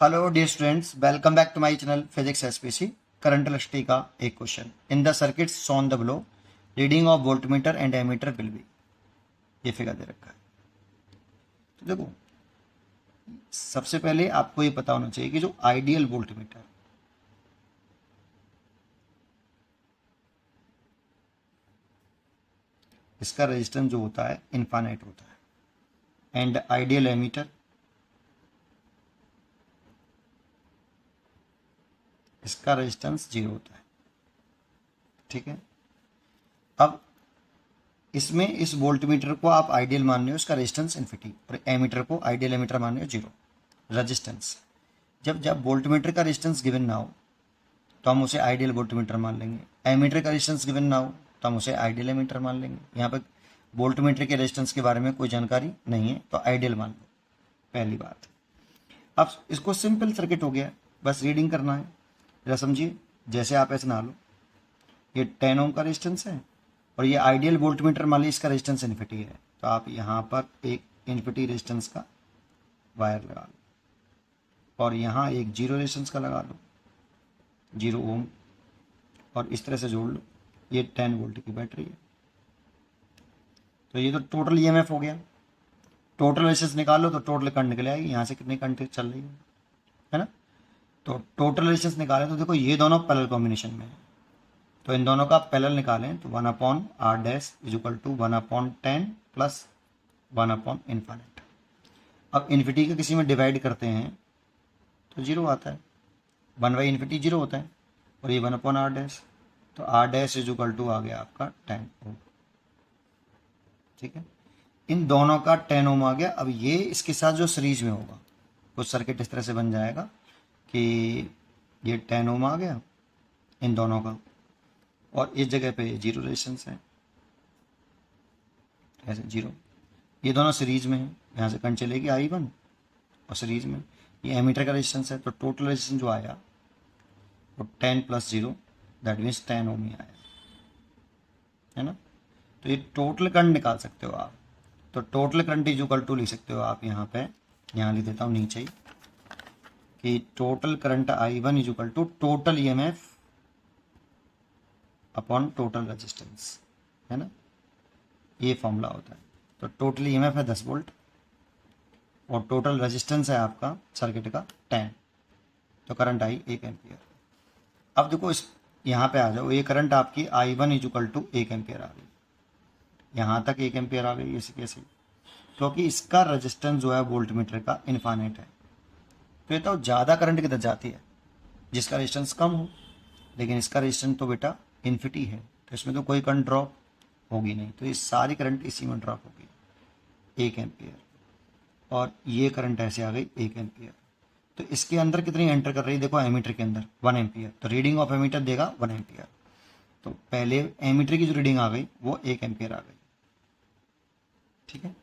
Hello dear students, welcome back to my channel physics SPC. Current electricity का एक question. In the circuits shown the below reading of voltmeter and ammeter will be. ये figure दे रखा है। तो देखो, सबसे पहले आपको ये पता होना चाहिए कि जो आइडियल वोल्टमीटर, इसका रेजिस्टेंस जो होता है इनफाइनाइट होता है, एंड आइडियल एमीटर इसका रेजिस्टेंस 0 होता है। ठीक है। अब इसमें इस वोल्टमीटर को आप आइडियल मान रहे हो, इसका रेजिस्टेंस इन्फिनिटी, और एमीटर को आइडियल एमीटर मान रहे हो 0 रेजिस्टेंस। जब जब वोल्टमीटर का रेजिस्टेंस गिवन ना हो तो हम उसे आइडियल वोल्टमीटर मान लेंगे। एमीटर का रेजिस्टेंस गिवन ना हो तो हम उसे आइडियल एमीटर मान लेंगे। यहाँ पर वोल्टमीटर के रेजिस्टेंस के बारे में कोई जानकारी नहीं है तो आइडियल मान लो, पहली बात। अब इसको सिंपल सर्किट हो गया, बस रीडिंग करना है। जरा समझिए, जैसे आप ऐसे ना लो, ये 10 ओम का रेजिस्टेंस है और ये आइडियल वोल्टमीटर मान लीजिए इसका रेजिस्टेंस इन्फिनिटी है, तो आप यहाँ पर एक इन्फिनिटी रेजिस्टेंस का वायर लगा लो और यहाँ एक 0 रेजिस्टेंस का लगा लो, 0 ओम, और इस तरह से जोड़ लो। ये 10 वोल्ट की बैटरी है। तो ये तो टोटल ईएमएफ हो गया। टोटल रेजिस्टेंस निकालो तो टोटल करंट निकल आएगी। यहाँ से कितनी करंट चल रही है ना। तो टोटल रेजिस्टेंस निकाले तो देखो ये दोनों पैरेलल कॉम्बिनेशन में है, तो इन दोनों का पैरेलल निकालें तो 1/r dash is equal to 1/10 plus 1/इन्फिनिटी। अब इन्फिनिटी का किसी में डिवाइड करते हैं तो 0 आता है, 1/इन्फिनिटी 0 होता है, और ये 1/r डैश, तो r dash is equal to आ गया आपका 10 ओम। ठीक है, इन दोनों का 10 ओम आ गया। अब ये इसके साथ जो सीरीज में होगा, कुछ सर्किट इस तरह से बन जाएगा कि ये 10 ओम आ गया इन दोनों का, और इस जगह पे 0 रेजिस्टेंस है, ऐसे 0। ये दोनों सीरीज में है, यहाँ से करंट चलेगी I1 और सीरीज में ये एमीटर का रेजिस्टेंस है, तो टोटल रेजिस्टेंस जो आया वो 10 + 0 दैट मीन्स 10 ओम ही आया, है ना। तो ये टोटल करंट निकाल सकते हो आप। तो total current is equal to लिख सकते हो आप यहाँ पे, यहाँ लिख देता हूँ नीचे ही, कि total current I1 is equal to total EMF upon total resistance, है ना। ये फॉर्मूला होता है। तो टोटल ईएमएफ है 10 वोल्ट और टोटल रेजिस्टेंस है आपका सर्किट का 10, तो करंट आई 1 एम्पियर। अब देखो, इस यहाँ पे आ जाओ, ये करंट आपकी I1 is equal to 1 ampere आ गई, यहाँ तक 1 एम्पियर आ गई ऐसे कैसे, क्योंकि इसका रेजिस्टेंस जो है वोल्टमीटर का इनफाइनाइट है। तो ये तो ज़्यादा करंट किधर जाती है, जिसका रेजिस्टेंस कम हो, लेकिन इसका रेजिस्टेंस तो बेटा इन्फिनिटी है, तो इसमें तो कोई करंट ड्रॉप होगी नहीं, तो ये सारी करंट इसी में ड्रॉप होगी 1 एम्पियर, और ये करंट ऐसे आ गई 1 एम्पियर। तो इसके अंदर कितनी एंटर कर रही है, देखो एमीटर के अंदर 1 एम्पियर, तो रीडिंग ऑफ एमीटर देगा 1 एम्पियर। तो पहले एमीटर की जो रीडिंग आ गई वो 1 एम्पियर आ गई। ठीक है।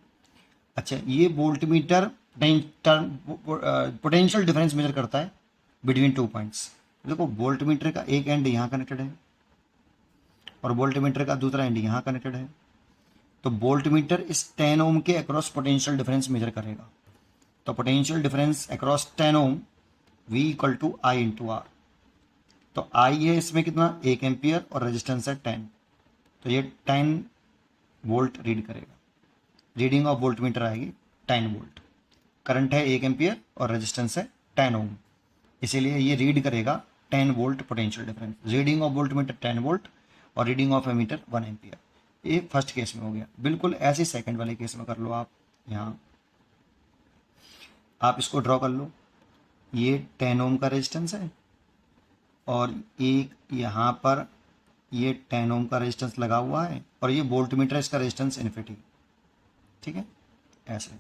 अच्छा, ये वोल्टमीटर पोटेंशियल डिफरेंस मेजर करता है बिटवीन 2 पॉइंट्स। देखो, वोल्टमीटर का एक एंड यहाँ कनेक्टेड है और वोल्टमीटर का दूसरा एंड यहाँ कनेक्टेड है, तो वोल्टमीटर इस 10 ओम के अक्रॉस पोटेंशियल डिफरेंस मेजर करेगा। तो potential difference across 10 ohm V equal to I into R. तो I है इसमें कितना, 1 एम्पियर, और रेजिस्टेंस है 10, तो ये 10 वोल्ट रीड करेगा। रीडिंग ऑफ वोल्टमीटर आएगी 10 वोल्ट। करंट है 1 एम्पियर और रेजिस्टेंस है 10 ओम, इसीलिए ये रीड करेगा 10 volt potential difference. Reading of voltmeter 10 volt और रीडिंग ऑफ एमीटर 1 एम्पियर। ये फर्स्ट केस में हो गया। बिल्कुल ऐसे सेकंड वाले केस में कर लो आप। यहाँ आप इसको ड्रॉ कर लो, ये 10 ओम का रेजिस्टेंस है और एक यहाँ पर ये 10 ओम का रेजिस्टेंस लगा हुआ है, और ये वोल्टमीटर इसका रेजिस्टेंस इन्फिनिटी। ठीक है, ऐसे,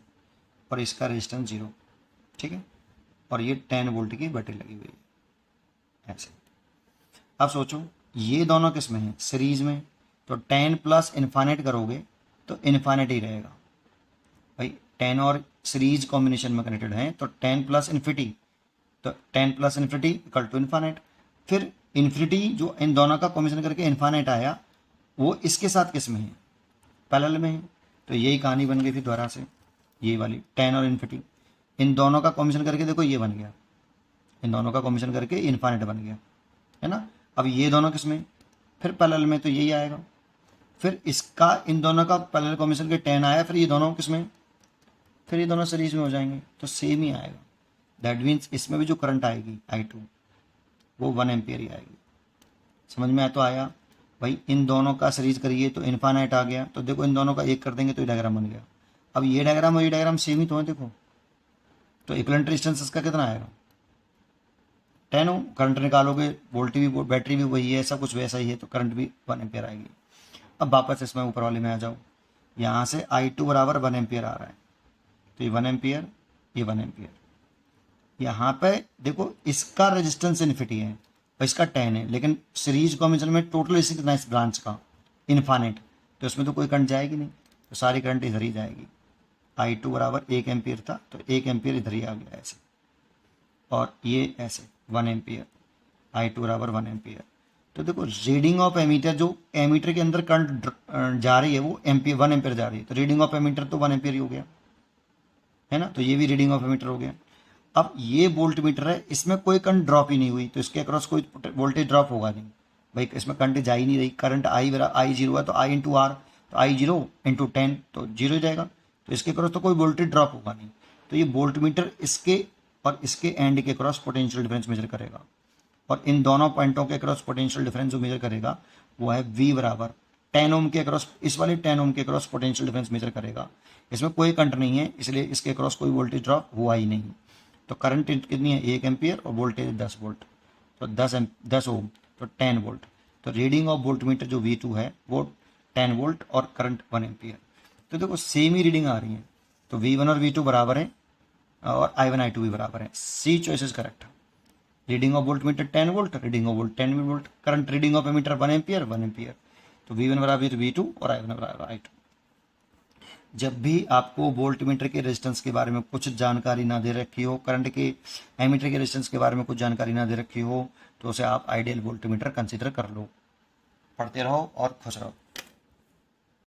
और इसका रेजिस्टेंस 0। ठीक है, और ये 10 वोल्ट की बैटरी लगी हुई है ऐसे। अब सोचो, ये दोनों किस में है, सीरीज में, तो 10 प्लस इन्फाइनाइट करोगे तो इन्फाइनाइट ही रहेगा भाई। 10 और सीरीज कॉम्बिनेशन में कनेक्टेड है, तो 10 प्लस इन्फिनिटी, तो 10 plus infinity equal to infinite. फिर इन्फिनिटी जो इन दोनों का कॉम्बिनेशन करके इन्फाइनाइट आया, वो इसके साथ किस में है, पैरेलल में है। तो यही कहानी बन गई थी दोबारा से, ये वाली 10 और इन्फिनिटी, इन दोनों का कॉम्बिनेशन करके देखो ये बन गया इन दोनों का कॉम्बिनेशन करके इन्फाइनाइट बन गया, है ना। अब ये दोनों किस में, फिर पैरेलल में तो यही आएगा, फिर इसका इन दोनों का पैरेलल कॉम्बिनेशन के 10 आया, फिर ये दोनों किस में, फिर ये दोनों सीरीज में हो जाएंगे, तो सेम ही आएगा। दैट मीन्स इसमें भी जो करंट आएगी I2 वो 1 एम्पियर ही आएगी। समझ में आया तो आया भाई। इन दोनों का सीरीज करिए तो इन्फाइनाइट आ गया, तो देखो इन दोनों का एक कर देंगे तो ये डायग्राम बन गया। अब ये डायग्राम और ये डायग्राम सेम ही तो है, देखो तो इक्विवेलेंट रेजिस्टेंस इसका कितना आएगा 10 ओम। करंट निकालोगे, वोल्टेज भी, बैटरी भी वही है, सब कुछ वैसा ही है, तो करंट भी 1 एम्पियर आएगी। अब वापस इसमें ऊपर वाले में आ जाओ, यहाँ से I2 बराबर 1 एम्पियर आ रहा है, तो ये 1 एम्पियर, ये 1 एम्पियर। यहाँ पे देखो इसका रेजिस्टेंस इन्फिनिटी है और इसका 10 है, लेकिन सीरीज कॉम्बिनेशन में टोटल इसी कितना इस ब्रांच का इन्फाइनाइट, तो इसमें तो कोई करंट जाएगी नहीं, तो सारी करंट इधर ही जाएगी। I2 बराबर 1 एम्पियर था, तो 1 एम्पियर इधर ही आ गया ऐसे, और ये ऐसे 1 एम्पियर, I2 बराबर 1 एम्पियर। तो देखो रीडिंग ऑफ एमीटर, जो एमीटर के अंदर करंट जा रही है वो एम्पियर 1 एम्पियर जा रही है, तो रीडिंग ऑफ एमीटर तो 1 एम्पियर ही हो गया, है ना। तो ये भी रीडिंग ऑफ एमीटर हो गया। अब ये वोल्ट मीटर है, इसमें कोई करंट ड्रॉप ही नहीं हुई, तो इसके अक्रॉस कोई वोल्टेज ड्रॉप होगा नहीं भाई, इसमें करंट जा ही नहीं रही। करंट I0 है, तो I इंटू आर, तो I0 इंटू 10 तो 0 हो जाएगा, तो इसके अक्रॉस तो कोई वोल्टेज ड्रॉप होगा नहीं। तो ये वोल्ट मीटर इसके और इसके एंड के क्रॉस पोटेंशियल डिफरेंस मेजर करेगा, और इन दोनों पॉइंटों के क्रॉस पोटेंशियल डिफरेंस जो मेजर करेगा वो है V बराबर 10 ओम के क्रॉस, इस वाले 10 ओम के क्रॉस पोटेंशियल डिफरेंस मेजर करेगा। इसमें कोई करंट नहीं है, इसलिए इसके क्रॉस कोई वोल्टेज ड्रॉप हुआ ही नहीं। तो करंट कितनी है 1 एम्पियर, और वोल्टेज 10 वोल्ट, तो 10 ओम, तो 10 वोल्ट। तो रीडिंग ऑफ वोल्ट मीटर जो V2 है वो 10 वोल्ट और करंट 1 एम्पियर। तो देखो सेम ही रीडिंग आ रही है, तो V1 और V2 बराबर है, और I1 I2 भी बराबर है। C choice is correct. Reading of voltmeter 10 volt, reading of volt 10 volt, current reading of ammeter 1 ampere 1 ampere. तो V1 बराबर V2 और I1 बराबर I2। जब भी आपको वोल्ट मीटर के रेजिस्टेंस के बारे में कुछ जानकारी ना दे रखी हो, करंट के एमीटर के रेजिस्टेंस के बारे में कुछ जानकारी ना दे रखी हो, तो उसे आप आइडियल वोल्ट मीटर कंसीडर कर लो। पढ़ते रहो और खुश रहो।